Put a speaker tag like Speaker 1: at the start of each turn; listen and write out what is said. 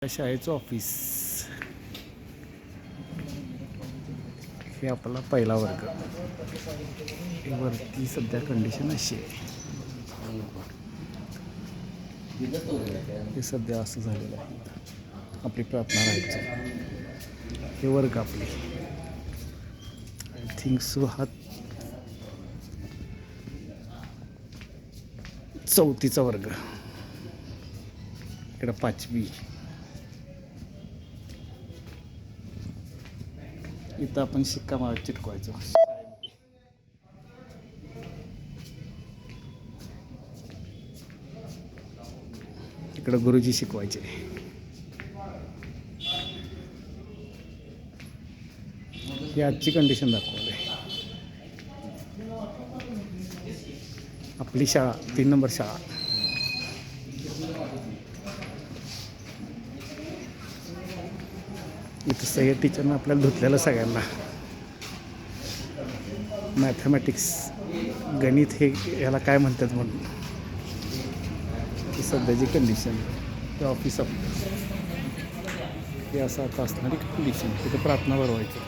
Speaker 1: शाळेचं ऑफिस हे आपला पहिला वर्ग. वरती सध्या कंडिशन अशी आहे. हे सध्या असं झालेलं आहे. आपली प्रार्थना राहायची. हे वर्ग आपले आय थिंक सो हा 4थीचा वर्ग. इकडं 5वी. इथं आपण शिक्का मारत चिटकवायचो. इकडं गुरुजी शिकवायचे. ही आजची कंडिशन दाखवली. आपली शाळा 3 नंबर शाळा. इथं सह्य टीचरनं आपल्याला धुतलेलं सगळ्यांना. मॅथमॅटिक्स गणित हे याला काय म्हणतात म्हणून. ही सध्याची कंडिशन. ते ऑफिस आपलं हे असं आता असणारी कंडिशन. तिथे प्रार्थना भरवायची.